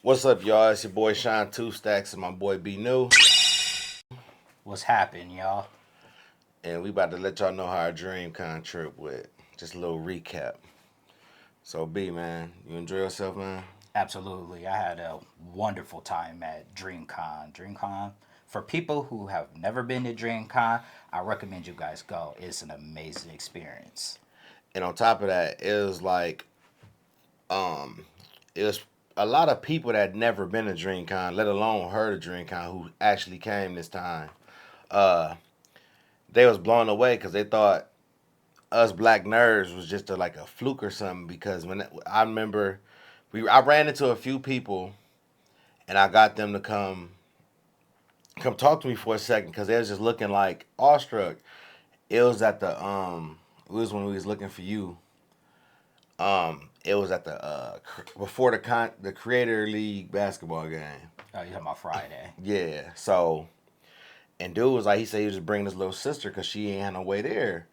What's up, y'all? It's your boy Sean2stacks and my boy Bnew, What's happening, y'all? and we about to let y'all know how our Dreamcon trip went. Just a little recap. So, B, man, you enjoy yourself, man? Absolutely. I had a wonderful time at Dreamcon. Dreamcon, for people who have never been to Dreamcon, I recommend you guys go. It's an amazing experience. And on top of that, um, it was a lot of people that had never been to Dreamcon, let alone heard of Dreamcon, who actually came this time. Uh, they was blown away because they thought us black nerds was just like a fluke or something. Because when I remember, I ran into a few people and I got them to come talk to me for a second because they was just looking like awestruck. It was at the it was when we was looking for you. It was at the before the Creator League basketball game. Oh, you talking about Friday? Yeah. So and dude was like, he said he was just bringing his little sister because she ain't had no way there.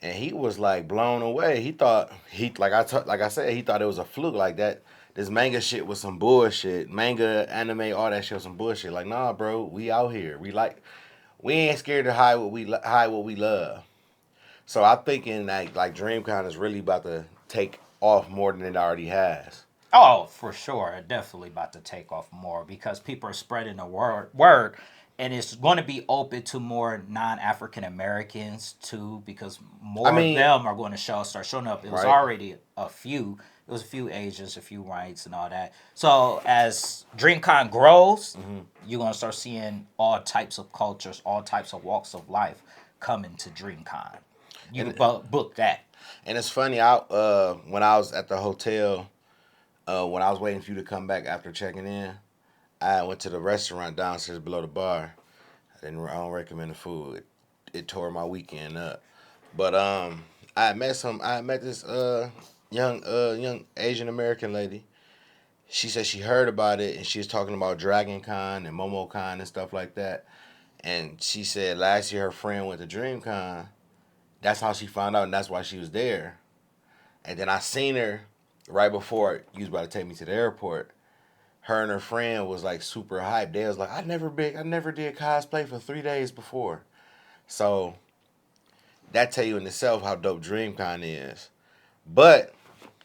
And he was like blown away. He thought like I said, he thought it was a fluke like that. This manga shit was some bullshit. Manga, anime, all that shit was some bullshit. Like, nah, bro, we out here. We ain't scared to hide what we love. So I'm thinking like DreamCon is really about to take off more than it already has. Oh, for sure. Definitely about to take off more because people are spreading the word and it's going to be open to more non-African Americans too because I more of mean, them are going to start showing up. It was right? already a few. It was a few Asians, a few whites, and all that. So as DreamCon grows, you're going to start seeing all types of cultures, all types of walks of life coming to DreamCon. You And can book that. and it's funny. I when I was at the hotel, when I was waiting for you to come back after checking in, I went to the restaurant downstairs below the bar. I don't recommend the food. It tore my weekend up. But I had met this young Asian American lady. She said she heard about it and she was talking about Dragon Con and MomoCon and stuff like that. And she said last year her friend went to DreamCon. That's how she found out and that's why she was there. And then I seen her right before you was about to take me to the airport. Her and her friend was like super hyped. They was like, I never did cosplay for 3 days before. So that tell you in itself how dope DreamCon is. But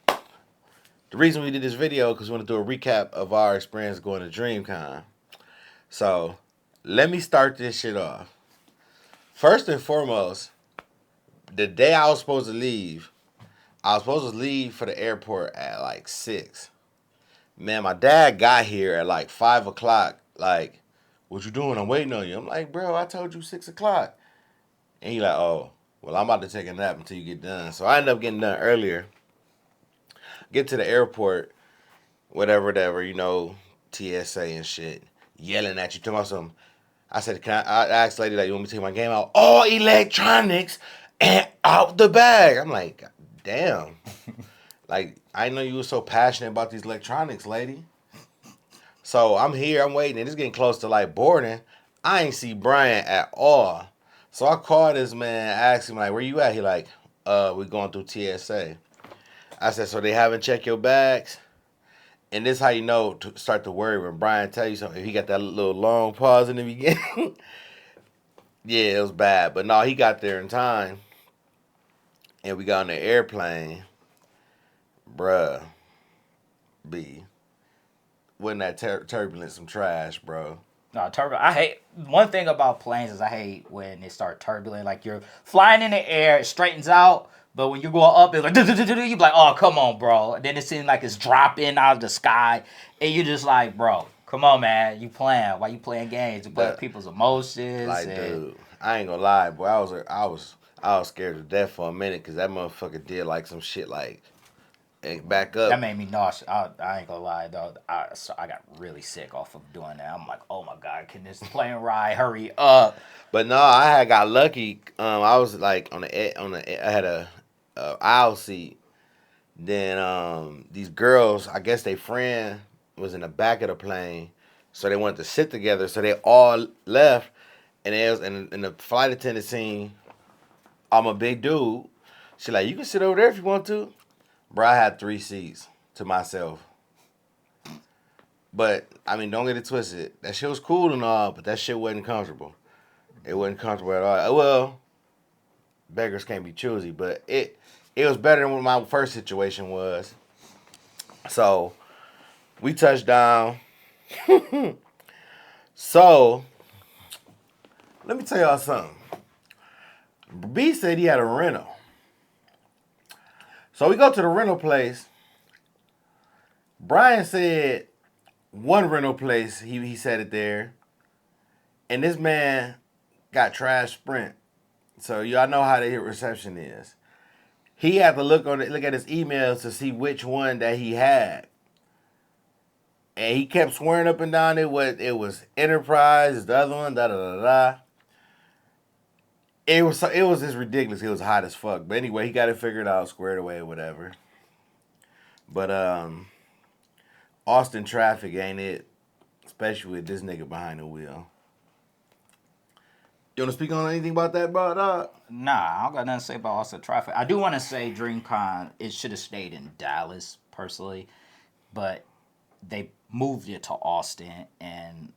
the reason we did this video because we want to do a recap of our experience going to DreamCon. So let me start this shit off. First and foremost, the day I was supposed to leave for the airport at like 6. Man, my dad got here at like 5 o'clock. Like, what you doing? I'm waiting on you. I'm like, bro, I told you 6 o'clock. And he like, oh, well, I'm about to take a nap until you get done. So I ended up getting done earlier. Get to the airport, whatever, TSA and shit, yelling at you, talking about something. I said, I asked the lady, like, you want me to take my game out? All electronics and out the bag. I'm like, damn. Like, I know you were so passionate about these electronics, lady. So I'm here, I'm waiting, and it's getting close to like boarding. I ain't see Brian at all. So I called this man, asked him like, "Where you at?" He like, we going through TSA." I said, "So they haven't checked your bags?" And this how you know to start to worry when Brian tell you something. If he got that little long pause in the beginning, yeah, it was bad. But no, he got there in time, and we got on the airplane, bruh. B, wasn't that turbulent some trash, bro? No, turbulent. I hate one thing about planes is I hate when they start turbulent. Like you're flying in the air, it straightens out, but when you go up, it's like you be like, oh come on, bro. And then it seems like it's dropping out of the sky, and you're just like, bro, come on, man, you playing? Why you playing games? You play with The people's emotions Like, and. dude, I ain't gonna lie, boy. I was scared to death for a minute because that motherfucker did like some shit like back That up. made me nauseous. I ain't gonna lie though. I got really sick off of doing that. I'm like, oh my god, can this plane ride hurry up? But no, I had got lucky. I was like I had a aisle seat. Then these girls, I guess they friend was in the back of the plane, so they wanted to sit together. So they all left, and and the flight attendant seen I'm a big dude. She like, you can sit over there if you want to. Bro, I had 3 seats to myself. But I mean, don't get it twisted. That shit was cool and all, but that shit wasn't comfortable. It wasn't comfortable at all. Well, beggars can't be choosy, but it was better than what my first situation was. So we touched down. So let me tell y'all something. B said he had a rental. So we go to the rental place. Brian said one rental place, he said it there. And this man got trash Sprint. So y'all know how the reception is. He had to look at his emails to see which one that he had. And he kept swearing up and down it was Enterprise, the other one, da da da da. It was just ridiculous. It was hot as fuck. But anyway, he got it figured out, squared away, whatever. But Austin traffic ain't it, especially with this nigga behind the wheel. You want to speak on anything about that, bro? Nah, I don't got nothing to say about Austin traffic. I do want to say Dreamcon, it should have stayed in Dallas, personally. But they moved it to Austin, and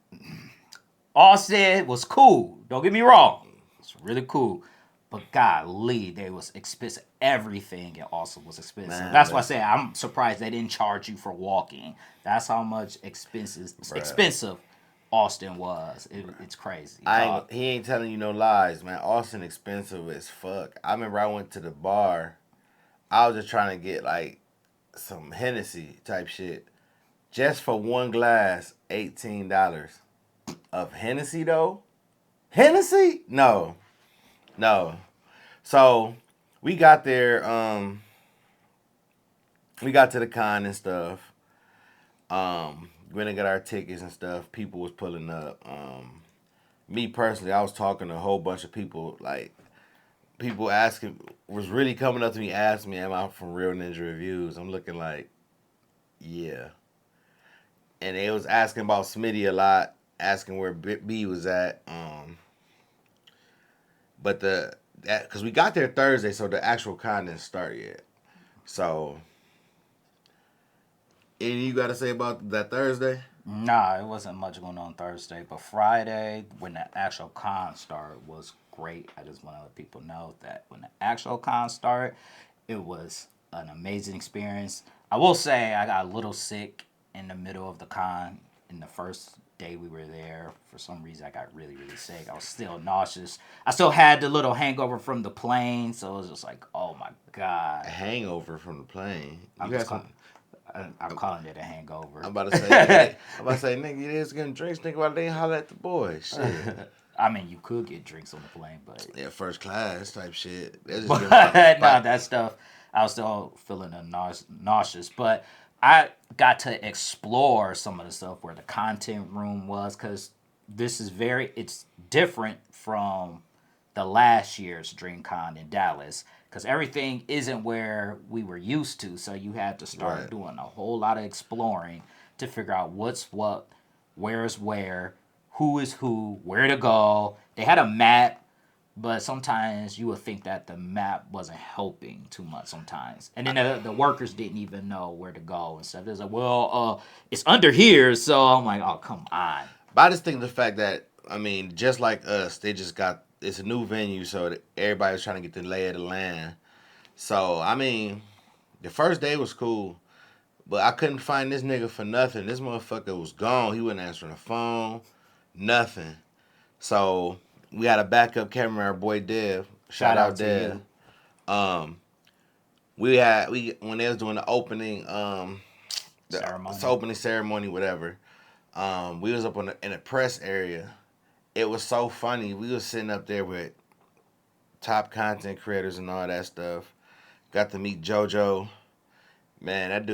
Austin was cool. Don't get me wrong. It's really cool. But golly, they was expensive. Everything in Austin was expensive. Man, that's why I say I'm surprised they didn't charge you for walking. That's how much expensive Austin was. It's crazy. He ain't telling you no lies, man. Austin expensive as fuck. I remember I went to the bar. I was just trying to get like some Hennessy type shit. Just for one glass, $18. Of Hennessy though? Hennessy? No. So we got there, we got to the con and stuff. We didn't get our tickets and stuff. People was pulling up. Me personally, I was talking to a whole bunch of people. Like, people was really coming up to me, asking me, am I from Real Ninja Reviews? I'm looking like, yeah. And they was asking about Smitty a lot, asking where B was at. But because we got there Thursday, so the actual con didn't start yet. So, anything you got to say about that Thursday? Nah, it wasn't much going on Thursday, but Friday, when the actual con started, was great. I just want to let people know that when the actual con started, it was an amazing experience. I will say I got a little sick in the middle of the con. In the first day we were there, for some reason I got really, really sick. I was still nauseous. I still had the little hangover from the plane, so it was just like, oh my god. A hangover from the plane? I'm calling it a hangover. I'm about to say, nigga, you just getting drinks. Think about it, they holler at the boys. Shit. I mean, you could get drinks on the plane, but yeah, first class type shit. That stuff, I was still feeling nauseous. But I got to explore some of the stuff where the content room was, because this is it's different from the last year's DreamCon in Dallas, because everything isn't where we were used to. So you had to start doing a whole lot of exploring to figure out what's what, where is where, who is who, where to go. They had a map, but sometimes you would think that the map wasn't helping too much sometimes. And then the workers didn't even know where to go and stuff. It was like, well, it's under here. So I'm like, oh, come on. But I just think the fact that, I mean, just like us, it's a new venue, so everybody's trying to get the lay of the land. So, I mean, the first day was cool, but I couldn't find this nigga for nothing. This motherfucker was gone. He wasn't answering the phone, nothing. So, we had a backup camera, our boy Dev. Shout out Dev. When they was doing the opening, opening ceremony, whatever. We was up in the press area. It was so funny. We was sitting up there with top content creators and all that stuff. Got to meet JoJo. Man, that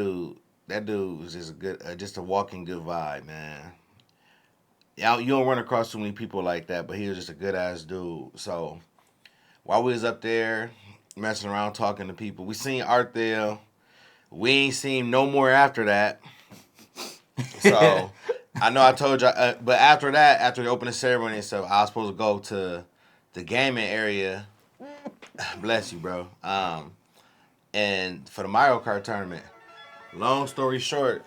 dude was just a walking good vibe, man. Yeah, you don't run across too many people like that, but he was just a good ass dude. So while we was up there messing around talking to people, we seen Arthel. We ain't seen no more after that. So I know I told you, but after the opening ceremony and stuff, I was supposed to go to the gaming area. Bless you, bro. And for the Mario Kart tournament. Long story short,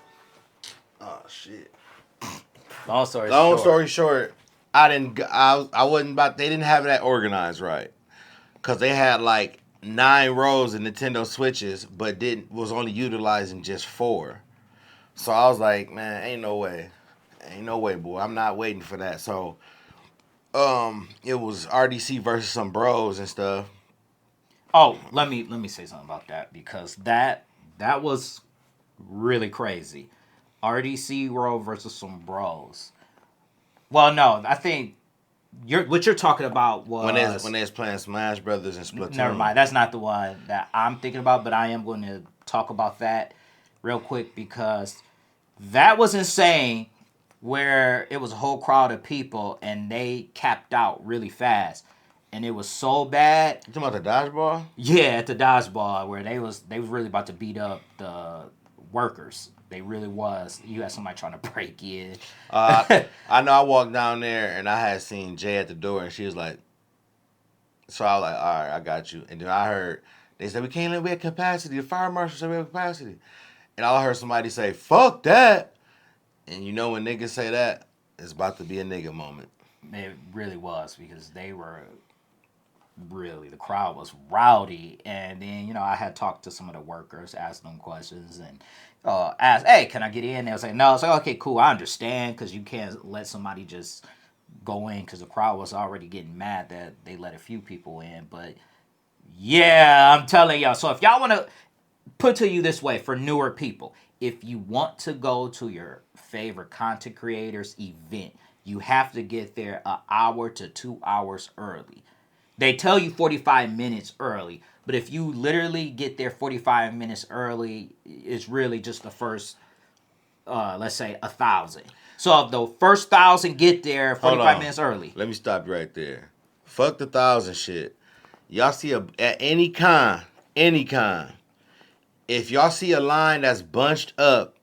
oh shit. Long story Long short. story short, I wasn't about. They didn't have that organized right because they had like 9 rows of Nintendo Switches, but didn't was only utilizing just 4. So I was like, man, ain't no way, boy. I'm not waiting for that. So it was RDC versus some bros and stuff. Oh, let me say something about that because that was really crazy. RDC World versus some bros. Well, no, I think what you're talking about When was they was playing Smash Brothers and never Splatoon. mind. That's not the one that I'm thinking about, but I am going to talk about that real quick because that was insane. Where it was a whole crowd of people and they capped out really fast, and it was so bad. You talking about the dodgeball? Yeah, at the dodgeball where they was really about to beat up the workers. They really was. You had somebody trying to break in. Uh, I know I walked down there and I had seen Jay at the door and she was like, so I was like, all right, I got you. And then I heard they said we can't let we have capacity. The fire marshal said we have capacity, and I heard somebody say, "Fuck that." And you know when niggas say that, it's about to be a nigga moment. It really was because they were really the crowd was rowdy, and then I had talked to some of the workers, asked them questions, and asked, "Hey, can I get in?" They was like, "No." It's like, "Okay, cool, I understand because you can't let somebody just go in because the crowd was already getting mad that they let a few people in." But yeah, I'm telling y'all. So if y'all want to put to you this way for newer people, if you want to go to your favorite content creators event, you have to get there an hour to 2 hours early. They tell you 45 minutes early, but if you literally get there 45 minutes early, it's really just the first, let's say, 1,000. So if the first 1,000 get there Hold 45 on, minutes early, let me stop you right there. Fuck the 1,000 shit. Y'all see at any con, if y'all see a line that's bunched up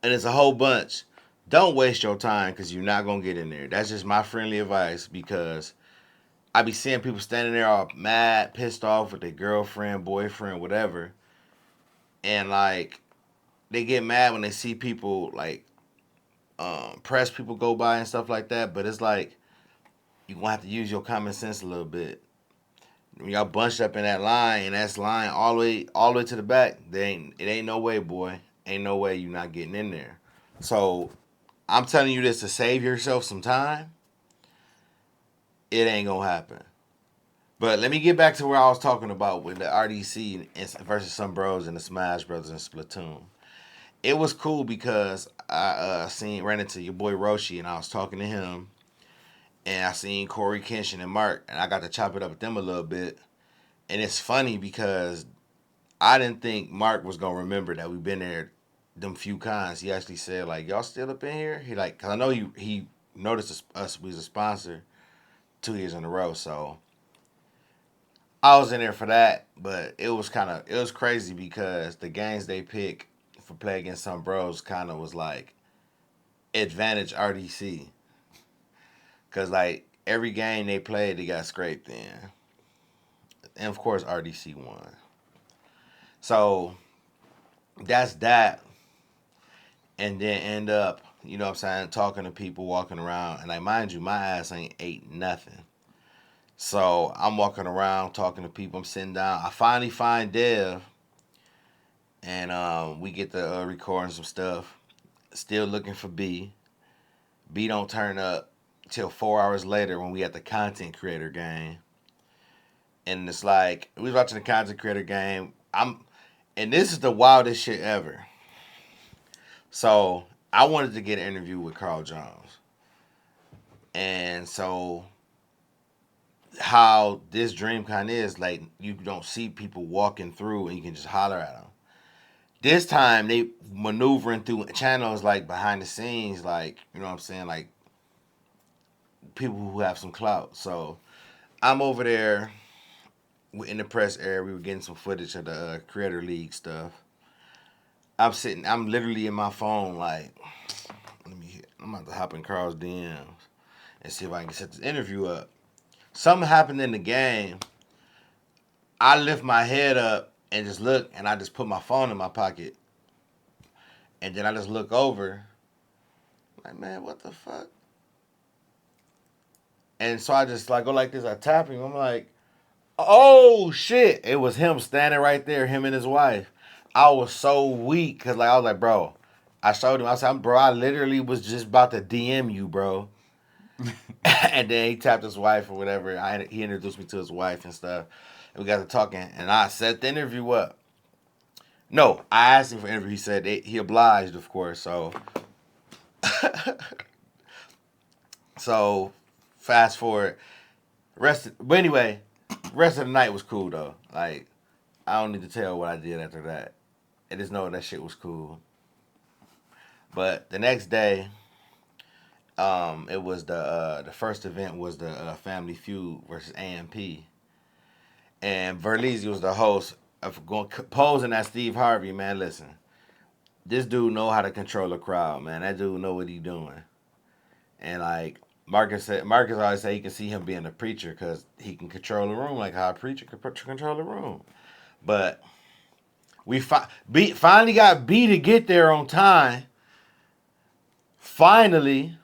and it's a whole bunch, don't waste your time because you're not gonna get in there. That's just my friendly advice because I be seeing people standing there all mad, pissed off with their girlfriend, boyfriend, whatever, and like they get mad when they see people like press people go by and stuff like that. But it's like you gonna have to use your common sense a little bit. When y'all bunched up in that line and that's line all the way to the back, it ain't no way, boy. Ain't no way you not getting in there. So I'm telling you this to save yourself some time. It ain't gonna happen. But let me get back to where I was talking about with the RDC versus some bros and the Smash Brothers and Splatoon. It was cool because I ran into your boy Roshi and I was talking to him, and I seen Corey Kenshin and Mark, and I got to chop it up with them a little bit. And it's funny because I didn't think Mark was gonna remember that we've been there them few cons. He actually said like, "Y'all still up in here?" He like, cause I know he noticed us. We was a sponsor 2 years in a row, so I was in there for that. But it was crazy because the games they pick for play against some bros kind of was like advantage RDC, cause like every game they played they got scraped in, and of course RDC won. So that's that, and then end up, you know what I'm saying, talking to people, walking around, and like mind you, my ass ain't ate nothing. So I'm walking around talking to people. I'm sitting down. I finally find Dev, and we get to recording some stuff. Still looking for B. B don't turn up till 4 hours later when we at the content creator game. And it's like we was watching the content creator game. And this is the wildest shit ever. So I wanted to get an interview with Carl Jones. And so how this Dreamcon is, like you don't see people walking through and you can just holler at them. This time they maneuvering through channels like behind the scenes, like you know what I'm saying, like people who have some clout. So I'm over there in the press area. We were getting some footage of the Creator League stuff. I'm literally in my phone, like, I'm about to hop in Carl's DMs and see if I can set this interview up. Something happened in the game. I lift my head up and just look, and I just put my phone in my pocket. And then I just look over. Like, man, what the fuck? And so I just like go like this. I tap him. I'm like, oh shit! It was him standing right there. Him and his wife. I was so weak because like I was like, bro. I showed him. I said, bro, I literally was just about to DM you, bro. And then he tapped his wife or whatever. He introduced me to his wife and stuff. And we got to talking. And I set the interview up. No, I asked him for an interview. He said he obliged, of course. So, so fast forward. But anyway, rest of the night was cool though. Like I don't need to tell what I did after that. I just know that shit was cool. But the next day, it was the first event was the Family Feud versus AMP, and Verleezy was the host of posing as Steve Harvey. Man, listen, this dude know how to control a crowd. Man, that dude know what he doing. And like Marcus always say he can see him being a preacher because he can control the room like how a preacher can control the room. But we finally got B to get there on time. Finally.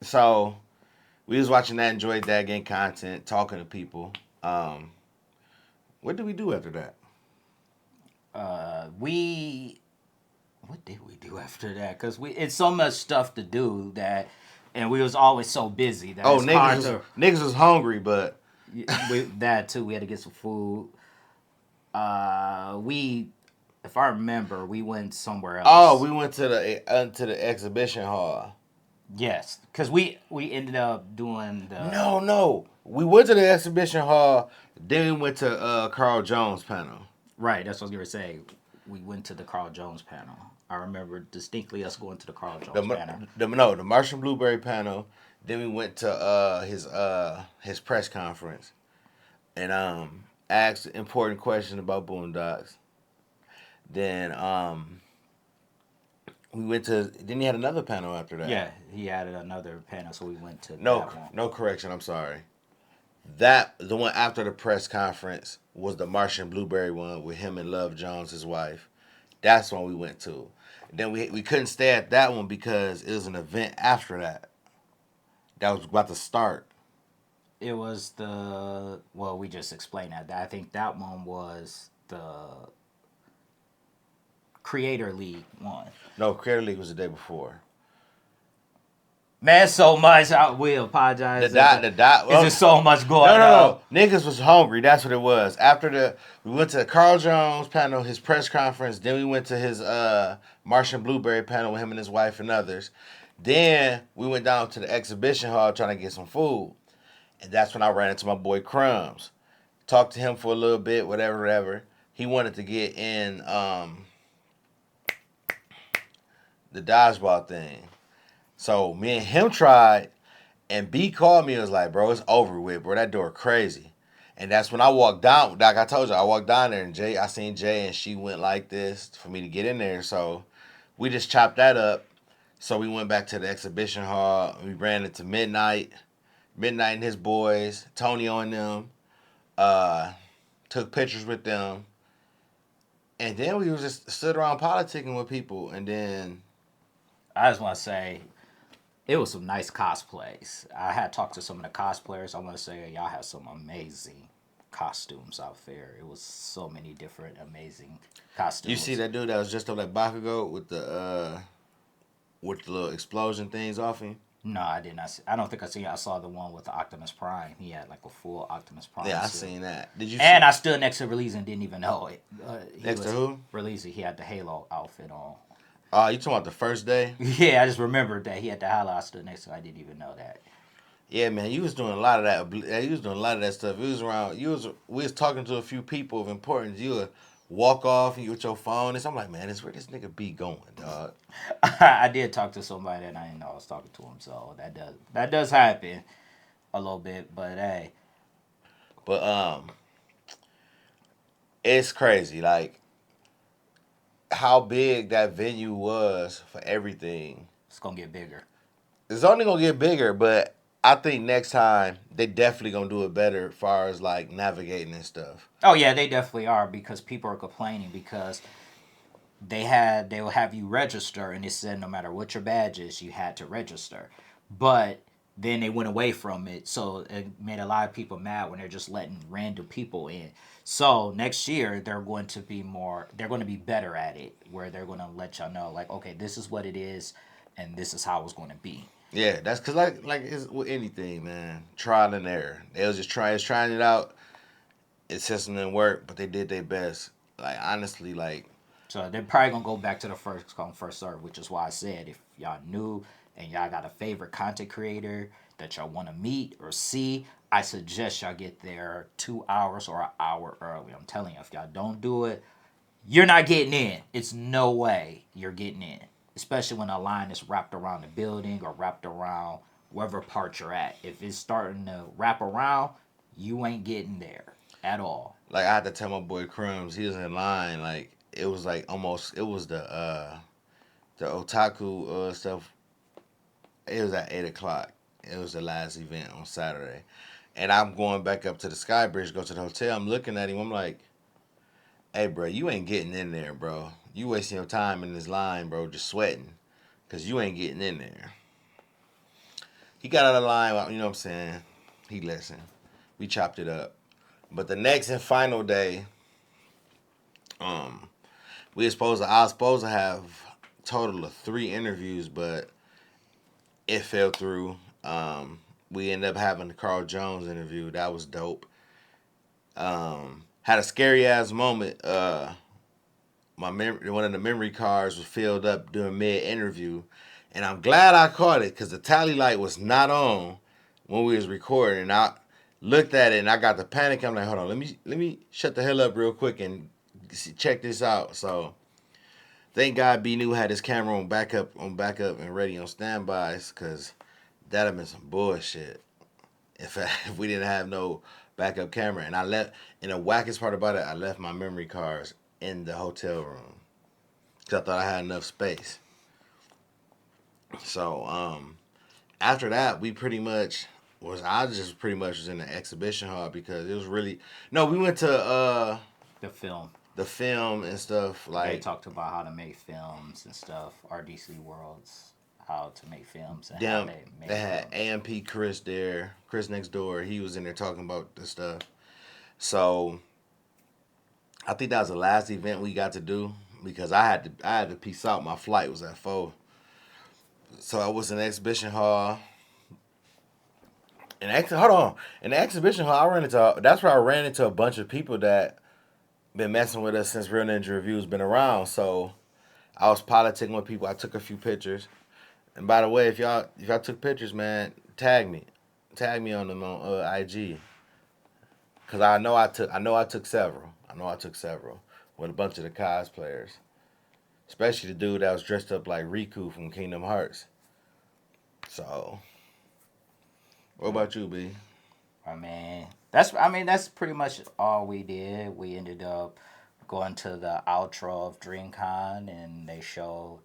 So we was watching that, enjoyed that, getting content, talking to people. What did we do after that? What did we do after that? Because it's so much stuff to do that, and we was always so busy that it's hard to. Niggas was hungry, but that too. We had to get some food. If I remember, we went somewhere else. Oh, we went to the exhibition hall. Yes, because we ended up doing the. No, we went to the exhibition hall. Then we went to Carl Jones panel. Right, that's what I was gonna say. We went to the Carl Jones panel. I remember distinctly us going to the Carl Jones panel. The Martian Blueberry panel. Then we went to his press conference, and asked important questions about Boondocks. Then we went to. Then he had another panel after that. Yeah, he added another panel, so we went to No, that one. no correction. I'm sorry. The one after the press conference was the Martian Blueberry one with him and Love Jones, his wife. That's the one we went to. Then we couldn't stay at that one because it was an event after that. That was about to start. It was we just explained that. I think that one was the Creator League one. No, Creator League was the day before. Man, so much. We apologize. It's just so much going on. No. Niggas was hungry. That's what it was. We went to Carl Jones panel, his press conference. Then we went to his Martian Blueberry panel with him and his wife and others. Then we went down to the exhibition hall trying to get some food. And that's when I ran into my boy Crumbs. Talked to him for a little bit, whatever. He wanted to get in the dodgeball thing. So me and him tried, and B called me and was like, bro, it's over with, bro. That door crazy. And that's when I walked down. Like I told you, I walked down there, and I seen Jay, and she went like this for me to get in there. So we just chopped that up. So we went back to the exhibition hall. We ran into Midnight and his boys, Tony on them. Took pictures with them. And then we was just stood around politicking with people. And then I just want to say, it was some nice cosplays. I had talked to some of the cosplayers. I want to say y'all had some amazing costumes out there. It was so many different amazing costumes. You see that dude that was just up like Bakugo with the little explosion things off him? No, I did not see. I don't think I seen. I saw the one with the Optimus Prime. He had like a full Optimus Prime. Yeah, I seen that. Did you? And I stood next to Release and didn't even know it. Next to who? Release. He had the Halo outfit on. Oh, you talking about the first day? Yeah, I just remembered that he had the Halo. I stood next to him. I didn't even know that. Yeah, man, you was doing a lot of that. You was doing a lot of that stuff. We was talking to a few people of importance. You would walk off and you with your phone. And I'm like, man, where this nigga be going, dog? I did talk to somebody and I didn't know I was talking to him. So that does happen a little bit. But hey. But it's crazy. Like, how big that venue was for everything. It's gonna get bigger. It's only gonna get bigger, but I think next time they definitely gonna do it better as far as like navigating and stuff. Oh yeah, they definitely are because people are complaining because they will have you register, and it said no matter what your badge is, you had to register. But then they went away from it, so it made a lot of people mad when they're just letting random people in. So next year they're going to be better at it, where they're going to let y'all know like, okay, this is what it is, and this is how it's going to be. Yeah, that's because like it's with anything, man. Trial and error. They was just trying it out. It system didn't work, but they did their best. Like honestly, like So they're probably gonna go back to the first come first serve, which is why I said if y'all new and y'all got a favorite content creator that y'all want to meet or see, I suggest y'all get there 2 hours or an hour early. I'm telling you, if y'all don't do it, you're not getting in. It's no way you're getting in, especially when a line is wrapped around the building or wrapped around wherever part you're at. If it's starting to wrap around, you ain't getting there at all. I had to tell my boy Crumbs, he was in line. Like it was like almost it was the otaku stuff. It was at 8 o'clock. It was the last event on Saturday, and I'm going back up to the Sky Bridge, go to the hotel. I'm looking at him. I'm like, "Hey, bro, you ain't getting in there, bro. You wasting your time in this line, bro. Just sweating, cause you ain't getting in there." He got out of line. You know what I'm saying? He listened. We chopped it up. But the next and final day, um, I was supposed to have a total of 3 interviews, but it fell through. We ended up having the Carl Jones interview. That was dope. Had a scary ass moment. One of the memory cards was filled up during mid interview, and I'm glad I caught it because the tally light was not on when we was recording. And I looked at it and I got the panic. I'm like, hold on, let me shut the hell up real quick and check this out. So thank God Bnew had his camera on backup and ready on standbys because that'd have been some bullshit if if we didn't have no backup camera. And I left. And the wackest part about it, I left my memory cards in the hotel room because I thought I had enough space. So after that, we pretty much was I just pretty much was in the exhibition hall because it was really no. We went to The film. the film and stuff They like talked about how to make films and stuff. RDC Worlds, how to make films and how them. they They make had films. AMP Chris there, Chris next door. He was in there talking about the stuff. So I think that was the last event we got to do because I had to peace out. My flight was at 4, so I was in the exhibition hall. Hold on, in the exhibition hall, that's where I ran into a bunch of people that been messing with us since Real Ninja Review's been around. So I was politicking with people. I took a few pictures. And by the way, if y'all took pictures, man, tag me on them on IG, cause I know I took several. I know I took several with a bunch of the cosplayers, especially the dude that was dressed up like Riku from Kingdom Hearts. So, what about you, B? I mean that's pretty much all we did. We ended up going to the outro of Dreamcon, and they showed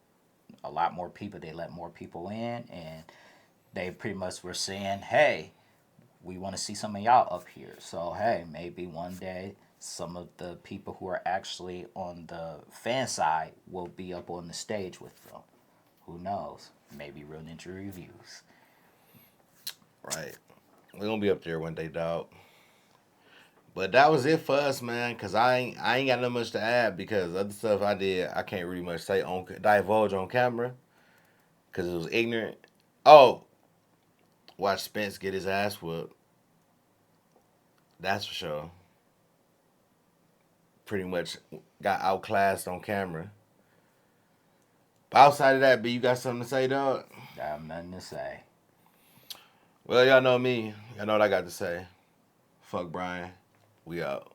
a lot more people. They let more people in, and they pretty much were saying, "Hey, we want to see some of y'all up here." So hey, maybe one day some of the people who are actually on the fan side will be up on the stage with them. Who knows? Maybe Real Ninja Reviews. Right, we gonna be up there one day, dog. But that was it for us, man. Cause I ain't got no much to add because other stuff I did I can't really much say on divulge on camera because it was ignorant. Oh, watch Spence get his ass whooped. That's for sure. Pretty much got outclassed on camera. But outside of that, B, you got something to say, dog? I have nothing to say. Well, y'all know me. Y'all know what I got to say. Fuck Brian. We out.